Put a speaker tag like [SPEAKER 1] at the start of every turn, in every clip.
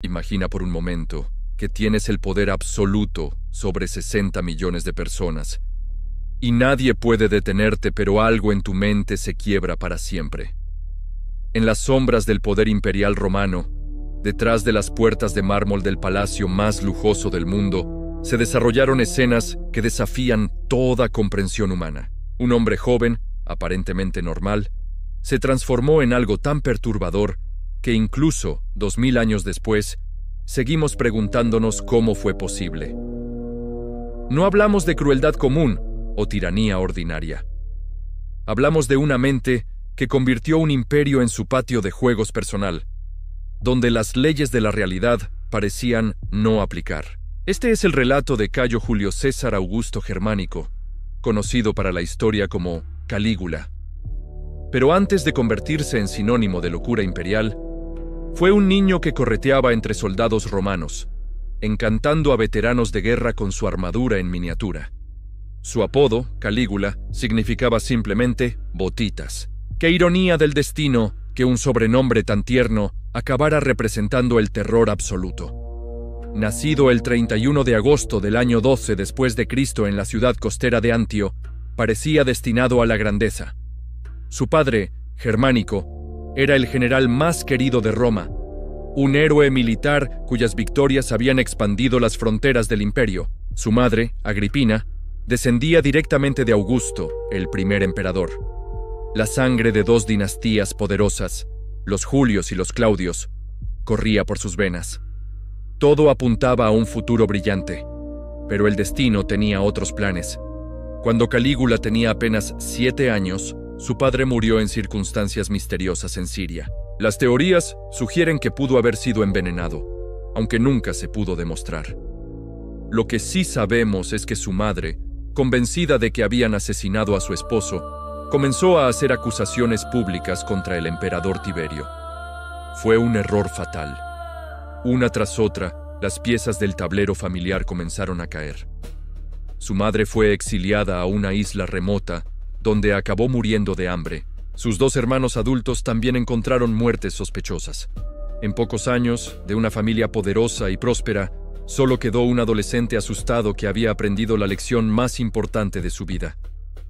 [SPEAKER 1] Imagina por un momento que tienes el poder absoluto sobre 60 millones de personas y nadie puede detenerte, pero algo en tu mente se quiebra para siempre. En las sombras del poder imperial romano, detrás de las puertas de mármol del palacio más lujoso del mundo, se desarrollaron escenas que desafían toda comprensión humana. Un hombre joven, aparentemente normal, se transformó en algo tan perturbador que incluso 2000 años después, seguimos preguntándonos cómo fue posible. No hablamos de crueldad común o tiranía ordinaria. Hablamos de una mente que convirtió un imperio en su patio de juegos personal, donde las leyes de la realidad parecían no aplicar. Este es el relato de Cayo Julio César Augusto Germánico, conocido para la historia como Calígula. Pero antes de convertirse en sinónimo de locura imperial, fue un niño que correteaba entre soldados romanos, encantando a veteranos de guerra con su armadura en miniatura. Su apodo, Calígula, significaba simplemente botitas. ¡Qué ironía del destino que un sobrenombre tan tierno acabara representando el terror absoluto! Nacido el 31 de agosto del año 12 después de Cristo en la ciudad costera de Antio, parecía destinado a la grandeza. Su padre, Germánico, era el general más querido de Roma, un héroe militar cuyas victorias habían expandido las fronteras del imperio. Su madre, Agripina, descendía directamente de Augusto, el primer emperador. La sangre de dos dinastías poderosas, los Julios y los Claudios, corría por sus venas. Todo apuntaba a un futuro brillante, pero el destino tenía otros planes. Cuando Calígula tenía apenas 7 años, su padre murió en circunstancias misteriosas en Siria. Las teorías sugieren que pudo haber sido envenenado, aunque nunca se pudo demostrar. Lo que sí sabemos es que su madre, convencida de que habían asesinado a su esposo, comenzó a hacer acusaciones públicas contra el emperador Tiberio. Fue un error fatal. Una tras otra, las piezas del tablero familiar comenzaron a caer. Su madre fue exiliada a una isla remota, donde acabó muriendo de hambre. Sus 2 hermanos adultos también encontraron muertes sospechosas. En pocos años, de una familia poderosa y próspera, solo quedó un adolescente asustado que había aprendido la lección más importante de su vida.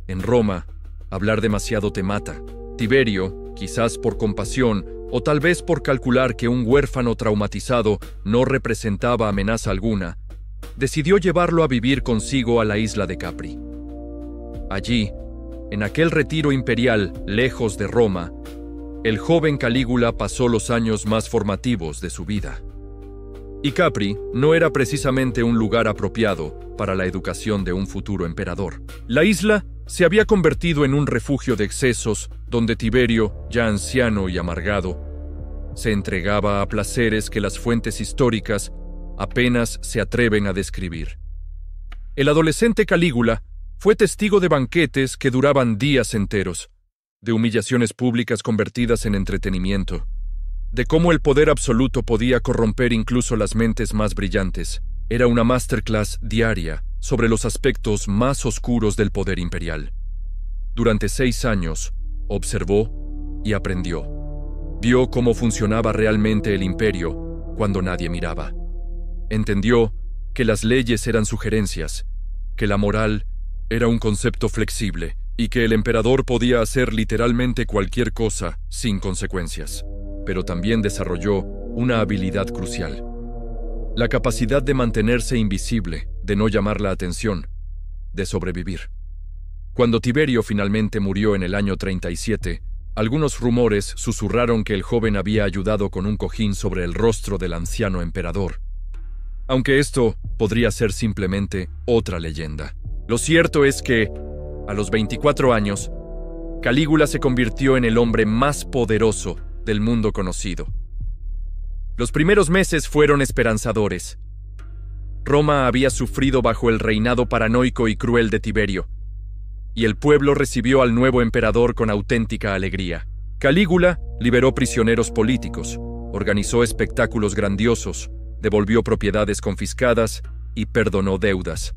[SPEAKER 1] En Roma, hablar demasiado te mata. Tiberio, quizás por compasión o tal vez por calcular que un huérfano traumatizado no representaba amenaza alguna, decidió llevarlo a vivir consigo a la isla de Capri. Allí, en aquel retiro imperial lejos de Roma, el joven Calígula pasó los años más formativos de su vida. Y Capri no era precisamente un lugar apropiado para la educación de un futuro emperador. La isla se había convertido en un refugio de excesos donde Tiberio, ya anciano y amargado, se entregaba a placeres que las fuentes históricas apenas se atreven a describir. El adolescente Calígula fue testigo de banquetes que duraban días enteros, de humillaciones públicas convertidas en entretenimiento, de cómo el poder absoluto podía corromper incluso las mentes más brillantes. Era una masterclass diaria sobre los aspectos más oscuros del poder imperial. Durante 6 años, observó y aprendió. Vio cómo funcionaba realmente el imperio cuando nadie miraba. Entendió que las leyes eran sugerencias, que la moral era un concepto flexible y que el emperador podía hacer literalmente cualquier cosa sin consecuencias. Pero también desarrolló una habilidad crucial: la capacidad de mantenerse invisible, de no llamar la atención, de sobrevivir. Cuando Tiberio finalmente murió en el año 37, algunos rumores susurraron que el joven había ayudado con un cojín sobre el rostro del anciano emperador, aunque esto podría ser simplemente otra leyenda. Lo cierto es que, a los 24 años, Calígula se convirtió en el hombre más poderoso del mundo conocido. Los primeros meses fueron esperanzadores. Roma había sufrido bajo el reinado paranoico y cruel de Tiberio, y el pueblo recibió al nuevo emperador con auténtica alegría. Calígula liberó prisioneros políticos, organizó espectáculos grandiosos, devolvió propiedades confiscadas y perdonó deudas.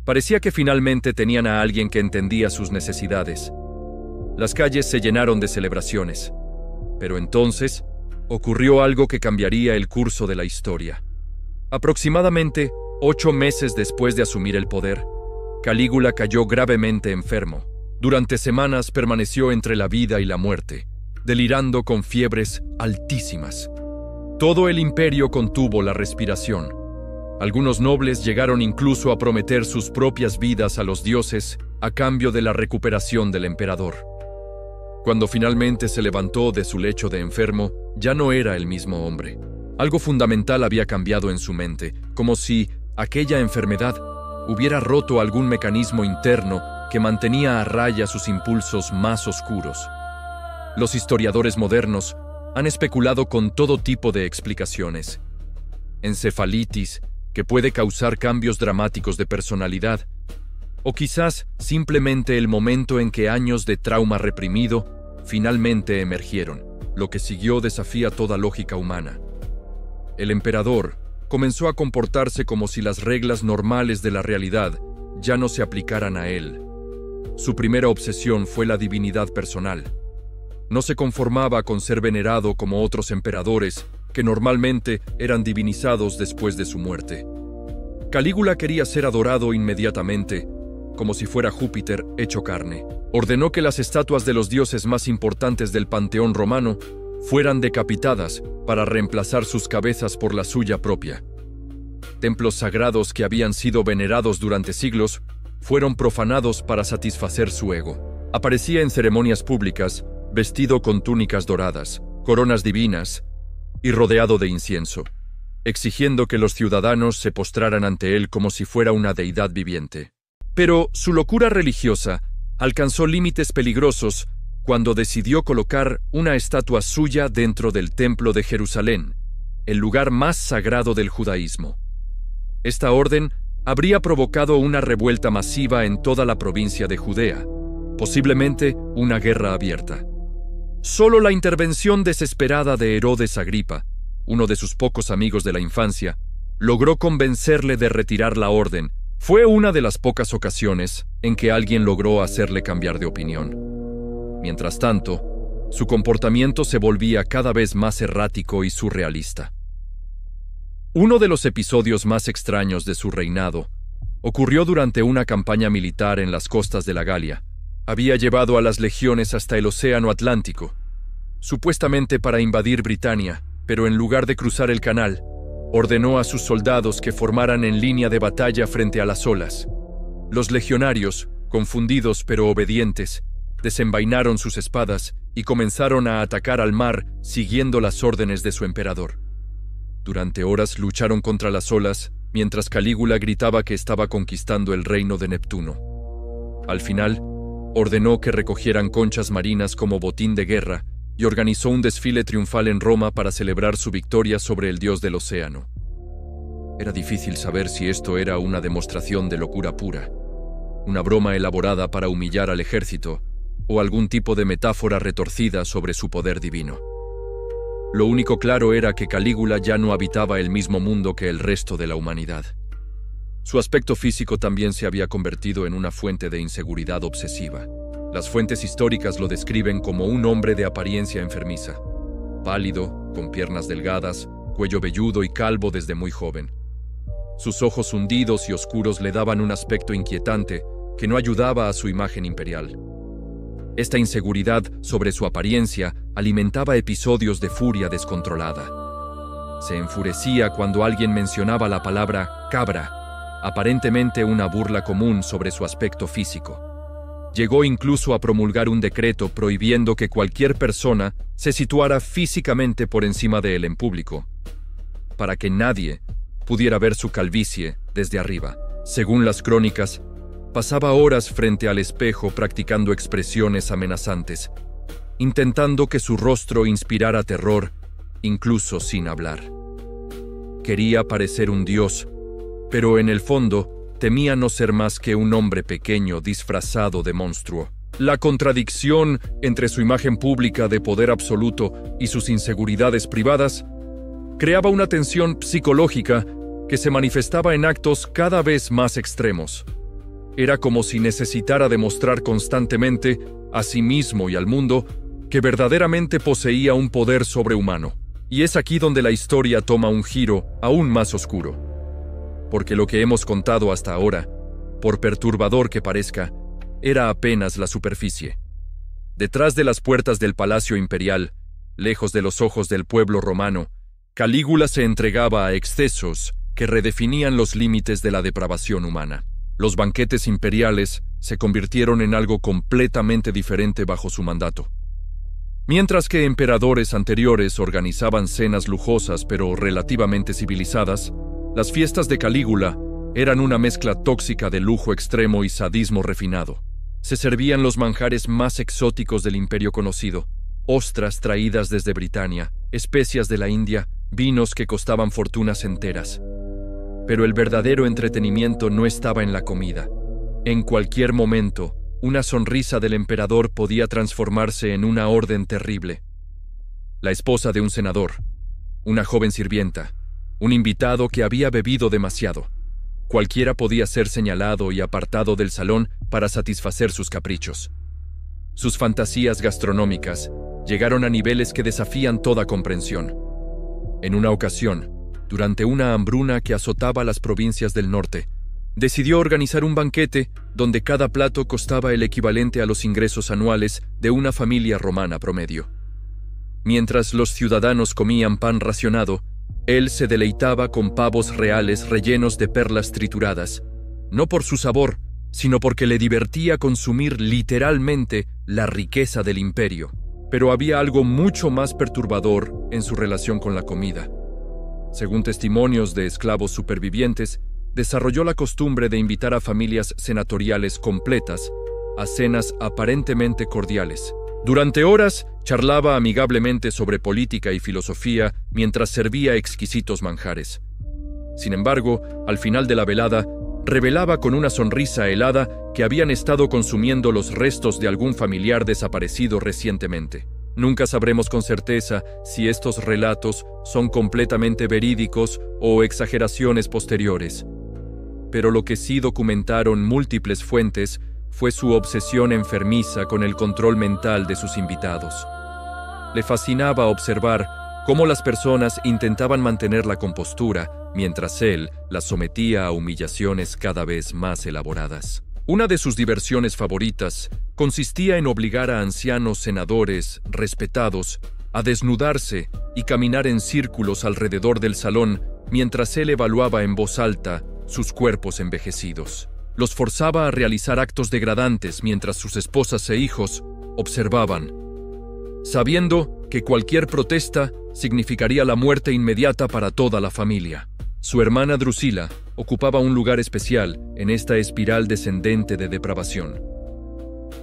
[SPEAKER 1] Parecía que finalmente tenían a alguien que entendía sus necesidades. Las calles se llenaron de celebraciones. Pero entonces ocurrió algo que cambiaría el curso de la historia. Aproximadamente 8 meses después de asumir el poder, Calígula cayó gravemente enfermo. Durante semanas permaneció entre la vida y la muerte, delirando con fiebres altísimas. Todo el imperio contuvo la respiración. Algunos nobles llegaron incluso a prometer sus propias vidas a los dioses a cambio de la recuperación del emperador. Cuando finalmente se levantó de su lecho de enfermo, ya no era el mismo hombre. Algo fundamental había cambiado en su mente, como si aquella enfermedad hubiera roto algún mecanismo interno que mantenía a raya sus impulsos más oscuros. Los historiadores modernos han especulado con todo tipo de explicaciones. Encefalitis, que puede causar cambios dramáticos de personalidad, o quizás simplemente el momento en que años de trauma reprimido finalmente emergieron. Lo que siguió desafía toda lógica humana. El emperador comenzó a comportarse como si las reglas normales de la realidad ya no se aplicaran a él. Su primera obsesión fue la divinidad personal. No se conformaba con ser venerado como otros emperadores, que normalmente eran divinizados después de su muerte. Calígula quería ser adorado inmediatamente, como si fuera Júpiter hecho carne. Ordenó que las estatuas de los dioses más importantes del panteón romano fueran decapitadas para reemplazar sus cabezas por la suya propia. Templos sagrados que habían sido venerados durante siglos fueron profanados para satisfacer su ego. Aparecía en ceremonias públicas, vestido con túnicas doradas, coronas divinas y rodeado de incienso, exigiendo que los ciudadanos se postraran ante él como si fuera una deidad viviente. Pero su locura religiosa alcanzó límites peligrosos cuando decidió colocar una estatua suya dentro del Templo de Jerusalén, el lugar más sagrado del judaísmo. Esta orden habría provocado una revuelta masiva en toda la provincia de Judea, posiblemente una guerra abierta. Solo la intervención desesperada de Herodes Agripa, uno de sus pocos amigos de la infancia, logró convencerle de retirar la orden. Fue una de las pocas ocasiones en que alguien logró hacerle cambiar de opinión. Mientras tanto, su comportamiento se volvía cada vez más errático y surrealista. Uno de los episodios más extraños de su reinado ocurrió durante una campaña militar en las costas de la Galia. Había llevado a las legiones hasta el Océano Atlántico, supuestamente para invadir Britania, pero en lugar de cruzar el canal, ordenó a sus soldados que formaran en línea de batalla frente a las olas. Los legionarios, confundidos pero obedientes, desenvainaron sus espadas y comenzaron a atacar al mar siguiendo las órdenes de su emperador. Durante horas lucharon contra las olas, mientras Calígula gritaba que estaba conquistando el reino de Neptuno. Al final, ordenó que recogieran conchas marinas como botín de guerra y organizó un desfile triunfal en Roma para celebrar su victoria sobre el dios del océano. Era difícil saber si esto era una demostración de locura pura, una broma elaborada para humillar al ejército, o algún tipo de metáfora retorcida sobre su poder divino. Lo único claro era que Calígula ya no habitaba el mismo mundo que el resto de la humanidad. Su aspecto físico también se había convertido en una fuente de inseguridad obsesiva. Las fuentes históricas lo describen como un hombre de apariencia enfermiza, pálido, con piernas delgadas, cuello velludo y calvo desde muy joven. Sus ojos hundidos y oscuros le daban un aspecto inquietante que no ayudaba a su imagen imperial. Esta inseguridad sobre su apariencia alimentaba episodios de furia descontrolada. Se enfurecía cuando alguien mencionaba la palabra cabra, aparentemente una burla común sobre su aspecto físico. Llegó incluso a promulgar un decreto prohibiendo que cualquier persona se situara físicamente por encima de él en público, para que nadie pudiera ver su calvicie desde arriba. Según las crónicas, pasaba horas frente al espejo practicando expresiones amenazantes, intentando que su rostro inspirara terror, incluso sin hablar. Quería parecer un dios, pero en el fondo temía no ser más que un hombre pequeño disfrazado de monstruo. La contradicción entre su imagen pública de poder absoluto y sus inseguridades privadas creaba una tensión psicológica que se manifestaba en actos cada vez más extremos. Era como si necesitara demostrar constantemente a sí mismo y al mundo que verdaderamente poseía un poder sobrehumano, Y es aquí donde la historia toma un giro aún más oscuro. Porque lo que hemos contado hasta ahora, por perturbador que parezca, era apenas la superficie. Detrás de las puertas del Palacio Imperial, lejos de los ojos del pueblo romano, Calígula se entregaba a excesos que redefinían los límites de la depravación humana. Los banquetes imperiales se convirtieron en algo completamente diferente bajo su mandato. Mientras que emperadores anteriores organizaban cenas lujosas pero relativamente civilizadas, las fiestas de Calígula eran una mezcla tóxica de lujo extremo y sadismo refinado. Se servían los manjares más exóticos del imperio conocido: ostras traídas desde Britania, especias de la India, vinos que costaban fortunas enteras. Pero el verdadero entretenimiento no estaba en la comida. En cualquier momento, una sonrisa del emperador podía transformarse en una orden terrible. La esposa de un senador, una joven sirvienta, un invitado que había bebido demasiado. Cualquiera podía ser señalado y apartado del salón para satisfacer sus caprichos. Sus fantasías gastronómicas llegaron a niveles que desafían toda comprensión. En una ocasión, durante una hambruna que azotaba las provincias del norte, decidió organizar un banquete donde cada plato costaba el equivalente a los ingresos anuales de una familia romana promedio. Mientras los ciudadanos comían pan racionado, él se deleitaba con pavos reales rellenos de perlas trituradas, no por su sabor, sino porque le divertía consumir literalmente la riqueza del imperio. Pero había algo mucho más perturbador en su relación con la comida. Según testimonios de esclavos supervivientes, desarrolló la costumbre de invitar a familias senatoriales completas a cenas aparentemente cordiales. Durante horas, charlaba amigablemente sobre política y filosofía mientras servía exquisitos manjares. Sin embargo, al final de la velada, revelaba con una sonrisa helada que habían estado consumiendo los restos de algún familiar desaparecido recientemente. Nunca sabremos con certeza si estos relatos son completamente verídicos o exageraciones posteriores. Pero lo que sí documentaron múltiples fuentes fue su obsesión enfermiza con el control mental de sus invitados. Le fascinaba observar cómo las personas intentaban mantener la compostura mientras él las sometía a humillaciones cada vez más elaboradas. Una de sus diversiones favoritas consistía en obligar a ancianos senadores respetados a desnudarse y caminar en círculos alrededor del salón mientras él evaluaba en voz alta sus cuerpos envejecidos. Los forzaba a realizar actos degradantes mientras sus esposas e hijos observaban, sabiendo que cualquier protesta significaría la muerte inmediata para toda la familia. Su hermana Drusila ocupaba un lugar especial en esta espiral descendente de depravación.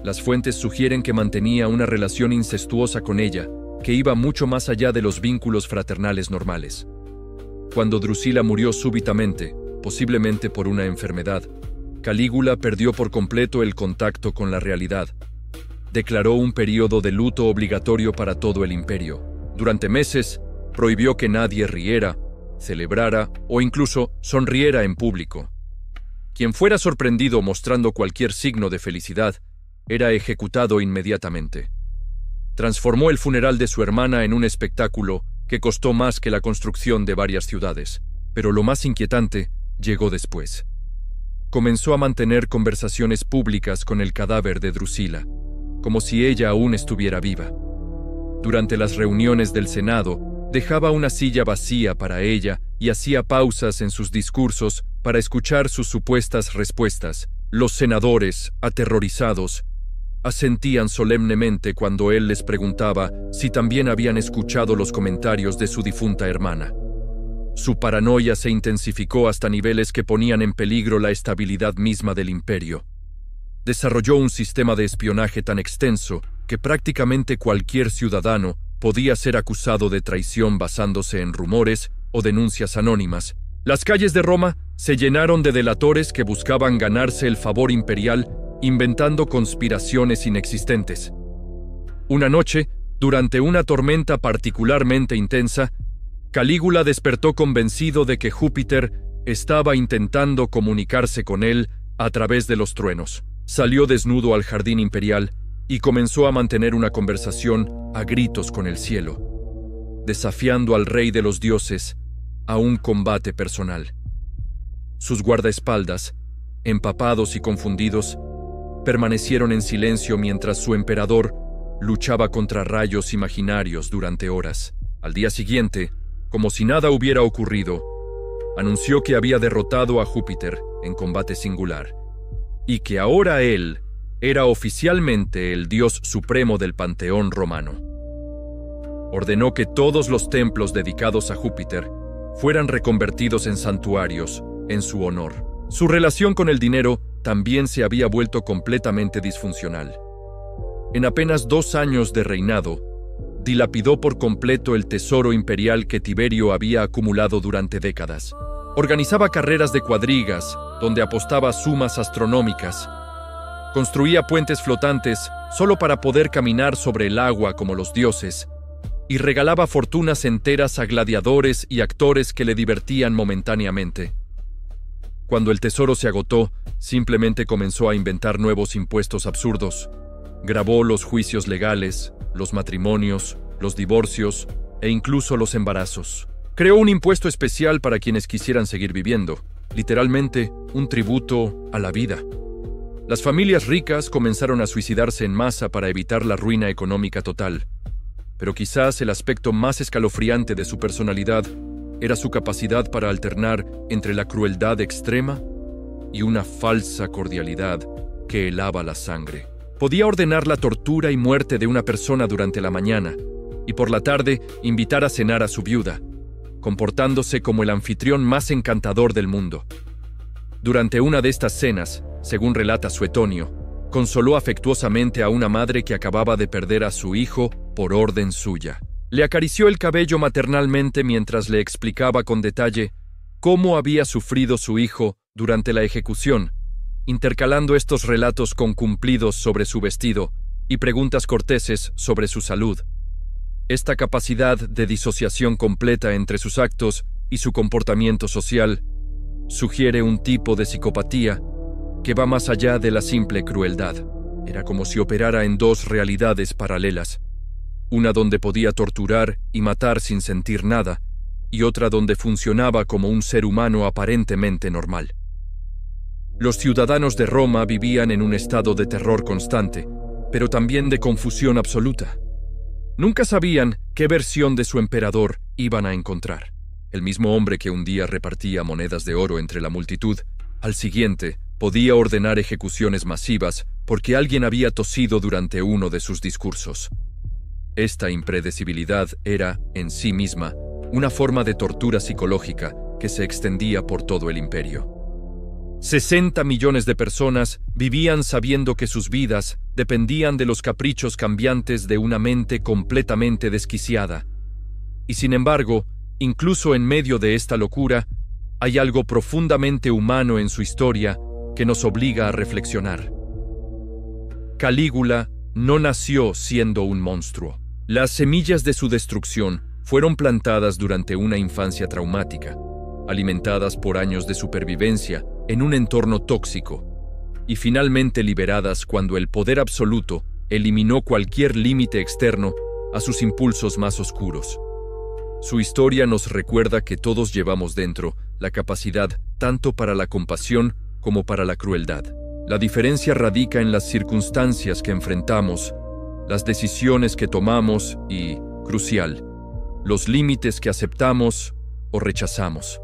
[SPEAKER 1] Las fuentes sugieren que mantenía una relación incestuosa con ella, que iba mucho más allá de los vínculos fraternales normales. Cuando Drusila murió súbitamente, posiblemente por una enfermedad, Calígula perdió por completo el contacto con la realidad. Declaró un período de luto obligatorio para todo el imperio. Durante meses, prohibió que nadie riera, celebrara o incluso sonriera en público. Quien fuera sorprendido mostrando cualquier signo de felicidad era ejecutado inmediatamente. Transformó el funeral de su hermana en un espectáculo que costó más que la construcción de varias ciudades. Pero lo más inquietante llegó después. Comenzó a mantener conversaciones públicas con el cadáver de Drusila, como si ella aún estuviera viva. Durante las reuniones del Senado, dejaba una silla vacía para ella y hacía pausas en sus discursos para escuchar sus supuestas respuestas. Los senadores, aterrorizados, asentían solemnemente cuando él les preguntaba si también habían escuchado los comentarios de su difunta hermana. Su paranoia se intensificó hasta niveles que ponían en peligro la estabilidad misma del imperio. Desarrolló un sistema de espionaje tan extenso que prácticamente cualquier ciudadano podía ser acusado de traición basándose en rumores o denuncias anónimas. Las calles de Roma se llenaron de delatores que buscaban ganarse el favor imperial inventando conspiraciones inexistentes. Una noche, durante una tormenta particularmente intensa, Calígula despertó convencido de que Júpiter estaba intentando comunicarse con él a través de los truenos. Salió desnudo al jardín imperial y comenzó a mantener una conversación a gritos con el cielo. desafiando al rey de los dioses a un combate personal. Sus guardaespaldas, empapados y confundidos, permanecieron en silencio mientras su emperador luchaba contra rayos imaginarios durante horas. Al día siguiente, como si nada hubiera ocurrido, anunció que había derrotado a Júpiter en combate singular, y que ahora él era oficialmente el dios supremo del panteón romano. Ordenó que todos los templos dedicados a Júpiter fueran reconvertidos en santuarios en su honor. Su relación con el dinero también se había vuelto completamente disfuncional. En apenas 2 años de reinado, dilapidó por completo el tesoro imperial que Tiberio había acumulado durante décadas. Organizaba carreras de cuadrigas, donde apostaba sumas astronómicas. Construía puentes flotantes solo para poder caminar sobre el agua como los dioses, y regalaba fortunas enteras a gladiadores y actores que le divertían momentáneamente. Cuando el tesoro se agotó, simplemente comenzó a inventar nuevos impuestos absurdos. Gravó los juicios legales, los matrimonios, los divorcios e incluso los embarazos. Creó un impuesto especial para quienes quisieran seguir viviendo, literalmente un tributo a la vida. Las familias ricas comenzaron a suicidarse en masa para evitar la ruina económica total. Pero quizás el aspecto más escalofriante de su personalidad era su capacidad para alternar entre la crueldad extrema y una falsa cordialidad que helaba la sangre. Podía ordenar la tortura y muerte de una persona durante la mañana y por la tarde invitar a cenar a su viuda, comportándose como el anfitrión más encantador del mundo. Durante una de estas cenas, según relata Suetonio, consoló afectuosamente a una madre que acababa de perder a su hijo por orden suya. Le acarició el cabello maternalmente mientras le explicaba con detalle cómo había sufrido su hijo durante la ejecución, intercalando estos relatos con cumplidos sobre su vestido y preguntas corteses sobre su salud. Esta capacidad de disociación completa entre sus actos y su comportamiento social sugiere un tipo de psicopatía que va más allá de la simple crueldad. Era como si operara en 2 realidades paralelas, una donde podía torturar y matar sin sentir nada, y otra donde funcionaba como un ser humano aparentemente normal. Los ciudadanos de Roma vivían en un estado de terror constante, pero también de confusión absoluta. Nunca sabían qué versión de su emperador iban a encontrar. El mismo hombre que un día repartía monedas de oro entre la multitud, al siguiente podía ordenar ejecuciones masivas porque alguien había tosido durante uno de sus discursos. Esta impredecibilidad era, en sí misma, una forma de tortura psicológica que se extendía por todo el imperio. 60 millones de personas vivían sabiendo que sus vidas dependían de los caprichos cambiantes de una mente completamente desquiciada. Y sin embargo, incluso en medio de esta locura, hay algo profundamente humano en su historia que nos obliga a reflexionar. Calígula no nació siendo un monstruo. Las semillas de su destrucción fueron plantadas durante una infancia traumática, alimentadas por años de supervivencia en un entorno tóxico, y finalmente liberadas cuando el poder absoluto eliminó cualquier límite externo a sus impulsos más oscuros. Su historia nos recuerda que todos llevamos dentro la capacidad tanto para la compasión como para la crueldad. La diferencia radica en las circunstancias que enfrentamos, las decisiones que tomamos y, crucial, los límites que aceptamos o rechazamos.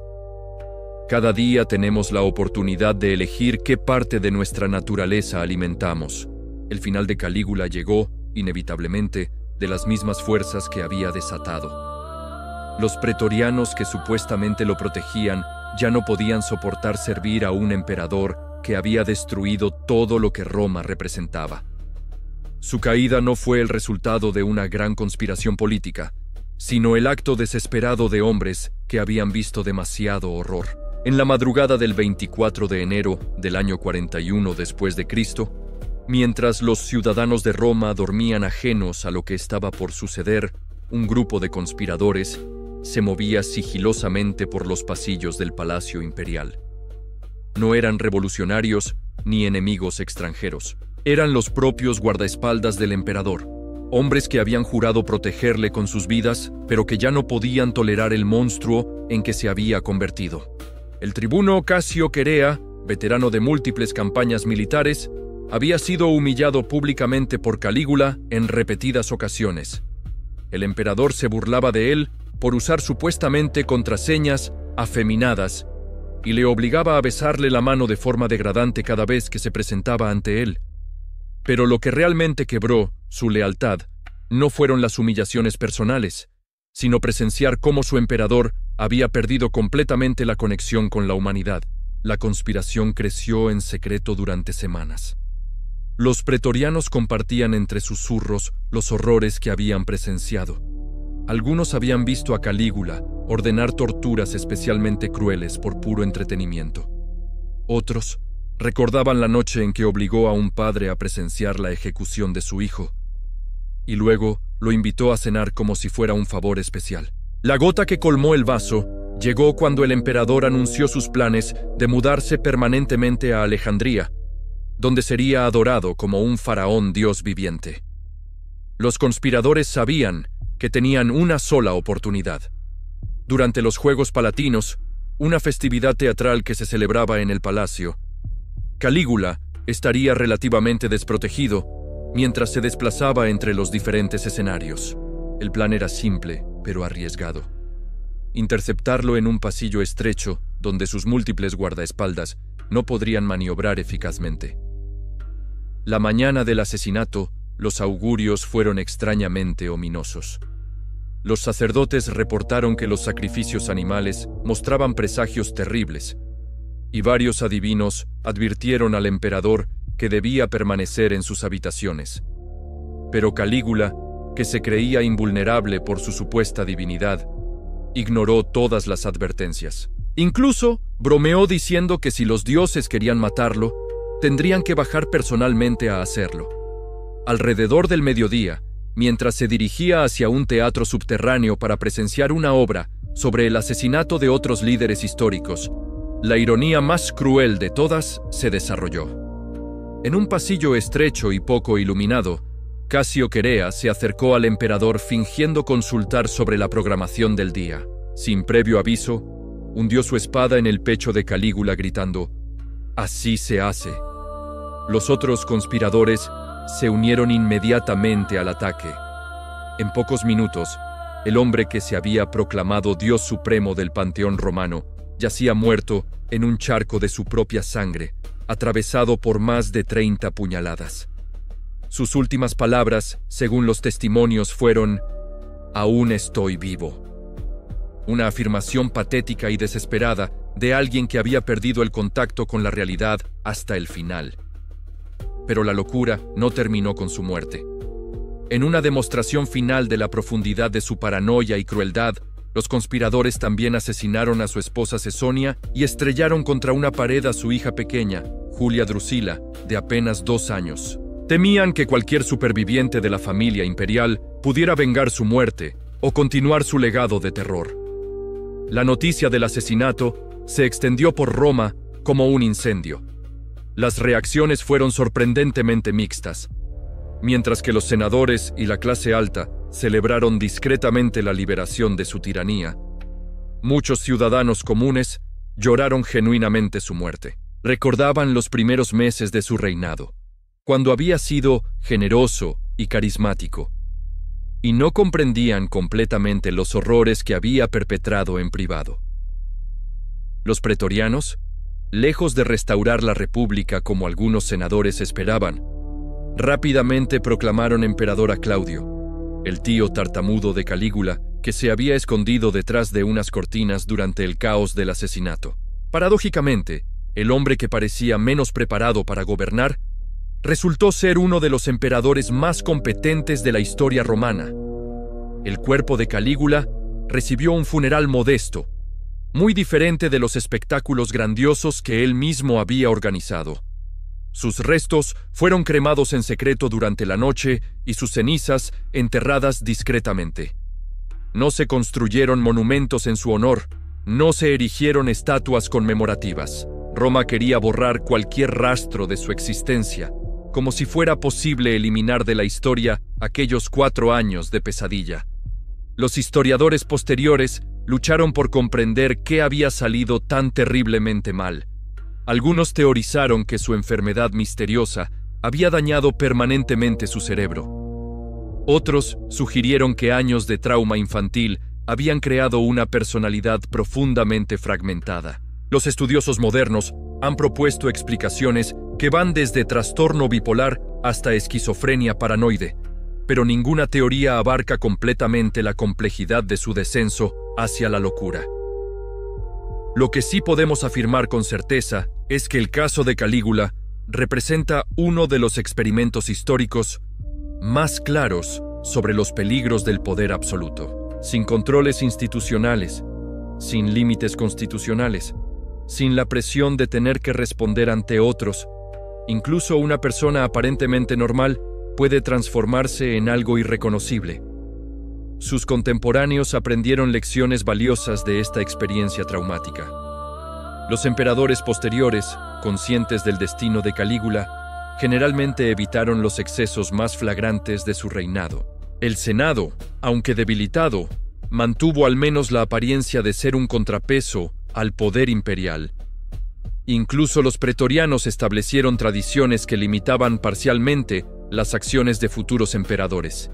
[SPEAKER 1] Cada día tenemos la oportunidad de elegir qué parte de nuestra naturaleza alimentamos. El final de Calígula llegó, inevitablemente, de las mismas fuerzas que había desatado. Los pretorianos que supuestamente lo protegían ya no podían soportar servir a un emperador que había destruido todo lo que Roma representaba. Su caída no fue el resultado de una gran conspiración política, sino el acto desesperado de hombres que habían visto demasiado horror. En la madrugada del 24 de enero del año 41 después de Cristo, mientras los ciudadanos de Roma dormían ajenos a lo que estaba por suceder, un grupo de conspiradores se movía sigilosamente por los pasillos del Palacio Imperial. No eran revolucionarios ni enemigos extranjeros. Eran los propios guardaespaldas del emperador, hombres que habían jurado protegerle con sus vidas, pero que ya no podían tolerar el monstruo en que se había convertido. El tribuno Casio Querea, veterano de múltiples campañas militares, había sido humillado públicamente por Calígula en repetidas ocasiones. El emperador se burlaba de él por usar supuestamente contraseñas afeminadas y le obligaba a besarle la mano de forma degradante cada vez que se presentaba ante él. Pero lo que realmente quebró su lealtad no fueron las humillaciones personales, sino presenciar cómo su emperador había perdido completamente la conexión con la humanidad. La conspiración creció en secreto durante semanas. Los pretorianos compartían entre susurros los horrores que habían presenciado. Algunos habían visto a Calígula ordenar torturas especialmente crueles por puro entretenimiento. Otros recordaban la noche en que obligó a un padre a presenciar la ejecución de su hijo, y luego lo invitó a cenar como si fuera un favor especial. La gota que colmó el vaso llegó cuando el emperador anunció sus planes de mudarse permanentemente a Alejandría, donde sería adorado como un faraón dios viviente. Los conspiradores sabían que tenían una sola oportunidad. Durante los Juegos Palatinos, una festividad teatral que se celebraba en el palacio, Calígula estaría relativamente desprotegido mientras se desplazaba entre los diferentes escenarios. El plan era simple, pero arriesgado. Interceptarlo en un pasillo estrecho donde sus múltiples guardaespaldas no podrían maniobrar eficazmente. La mañana del asesinato, los augurios fueron extrañamente ominosos. Los sacerdotes reportaron que los sacrificios animales mostraban presagios terribles, y varios adivinos advirtieron al emperador que debía permanecer en sus habitaciones. Pero Calígula, que se creía invulnerable por su supuesta divinidad, ignoró todas las advertencias. Incluso bromeó diciendo que si los dioses querían matarlo, tendrían que bajar personalmente a hacerlo. Alrededor del mediodía, mientras se dirigía hacia un teatro subterráneo para presenciar una obra sobre el asesinato de otros líderes históricos, la ironía más cruel de todas se desarrolló. En un pasillo estrecho y poco iluminado, Casio Querea se acercó al emperador fingiendo consultar sobre la programación del día. Sin previo aviso, hundió su espada en el pecho de Calígula gritando: «Así se hace». Los otros conspiradores se unieron inmediatamente al ataque. En pocos minutos, el hombre que se había proclamado Dios supremo del panteón romano yacía muerto en un charco de su propia sangre, atravesado por más de 30 puñaladas. Sus últimas palabras, según los testimonios, fueron: «Aún estoy vivo». Una afirmación patética y desesperada de alguien que había perdido el contacto con la realidad hasta el final. Pero la locura no terminó con su muerte. En una demostración final de la profundidad de su paranoia y crueldad, los conspiradores también asesinaron a su esposa Cesonia y estrellaron contra una pared a su hija pequeña, Julia Drusila, de apenas 2 años. Temían que cualquier superviviente de la familia imperial pudiera vengar su muerte o continuar su legado de terror. La noticia del asesinato se extendió por Roma como un incendio. Las reacciones fueron sorprendentemente mixtas. Mientras que los senadores y la clase alta celebraron discretamente la liberación de su tiranía, muchos ciudadanos comunes lloraron genuinamente su muerte. Recordaban los primeros meses de su reinado, cuando había sido generoso y carismático, y no comprendían completamente los horrores que había perpetrado en privado. Los pretorianos, lejos de restaurar la república como algunos senadores esperaban, rápidamente proclamaron emperador a Claudio, el tío tartamudo de Calígula, que se había escondido detrás de unas cortinas durante el caos del asesinato. Paradójicamente, el hombre que parecía menos preparado para gobernar resultó ser uno de los emperadores más competentes de la historia romana. El cuerpo de Calígula recibió un funeral modesto, muy diferente de los espectáculos grandiosos que él mismo había organizado. Sus restos fueron cremados en secreto durante la noche y sus cenizas enterradas discretamente. No se construyeron monumentos en su honor, no se erigieron estatuas conmemorativas. Roma quería borrar cualquier rastro de su existencia, como si fuera posible eliminar de la historia aquellos 4 años de pesadilla. Los historiadores posteriores lucharon por comprender qué había salido tan terriblemente mal. Algunos teorizaron que su enfermedad misteriosa había dañado permanentemente su cerebro. Otros sugirieron que años de trauma infantil habían creado una personalidad profundamente fragmentada. Los estudiosos modernos han propuesto explicaciones que van desde trastorno bipolar hasta esquizofrenia paranoide, pero ninguna teoría abarca completamente la complejidad de su descenso hacia la locura. Lo que sí podemos afirmar con certeza es que el caso de Calígula representa uno de los experimentos históricos más claros sobre los peligros del poder absoluto. Sin controles institucionales, sin límites constitucionales, sin la presión de tener que responder ante otros, incluso una persona aparentemente normal puede transformarse en algo irreconocible. Sus contemporáneos aprendieron lecciones valiosas de esta experiencia traumática. Los emperadores posteriores, conscientes del destino de Calígula, generalmente evitaron los excesos más flagrantes de su reinado. El Senado, aunque debilitado, mantuvo al menos la apariencia de ser un contrapeso al poder imperial. Incluso los pretorianos establecieron tradiciones que limitaban parcialmente las acciones de futuros emperadores.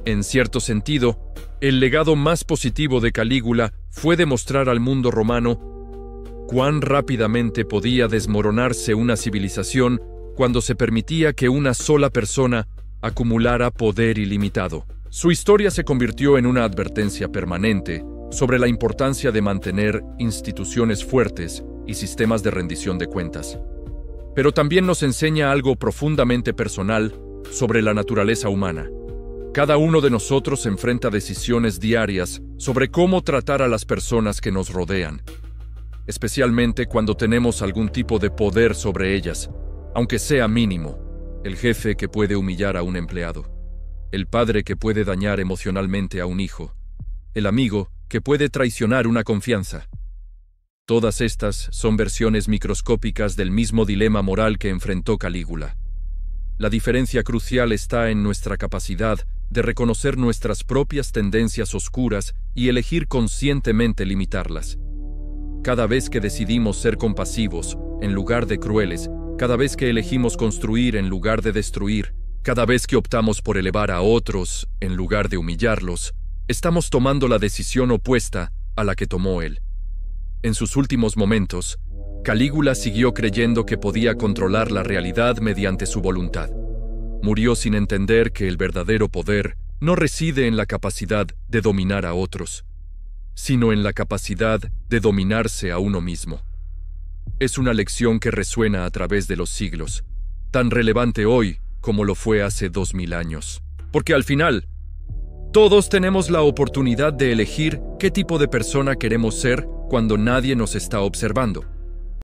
[SPEAKER 1] En cierto sentido, el legado más positivo de Calígula fue demostrar al mundo romano cuán rápidamente podía desmoronarse una civilización cuando se permitía que una sola persona acumulara poder ilimitado. Su historia se convirtió en una advertencia permanente sobre la importancia de mantener instituciones fuertes y sistemas de rendición de cuentas. Pero también nos enseña algo profundamente personal sobre la naturaleza humana. Cada uno de nosotros enfrenta decisiones diarias sobre cómo tratar a las personas que nos rodean, especialmente cuando tenemos algún tipo de poder sobre ellas, aunque sea mínimo. El jefe que puede humillar a un empleado, el padre que puede dañar emocionalmente a un hijo, el amigo que puede traicionar una confianza. Todas estas son versiones microscópicas del mismo dilema moral que enfrentó Calígula. La diferencia crucial está en nuestra capacidad de reconocer nuestras propias tendencias oscuras y elegir conscientemente limitarlas. Cada vez que decidimos ser compasivos en lugar de crueles, cada vez que elegimos construir en lugar de destruir, cada vez que optamos por elevar a otros en lugar de humillarlos, estamos tomando la decisión opuesta a la que tomó él. En sus últimos momentos, Calígula siguió creyendo que podía controlar la realidad mediante su voluntad. Murió sin entender que el verdadero poder no reside en la capacidad de dominar a otros, sino en la capacidad de dominarse a uno mismo. Es una lección que resuena a través de los siglos, tan relevante hoy como lo fue hace 2000 años. Porque al final, todos tenemos la oportunidad de elegir qué tipo de persona queremos ser cuando nadie nos está observando.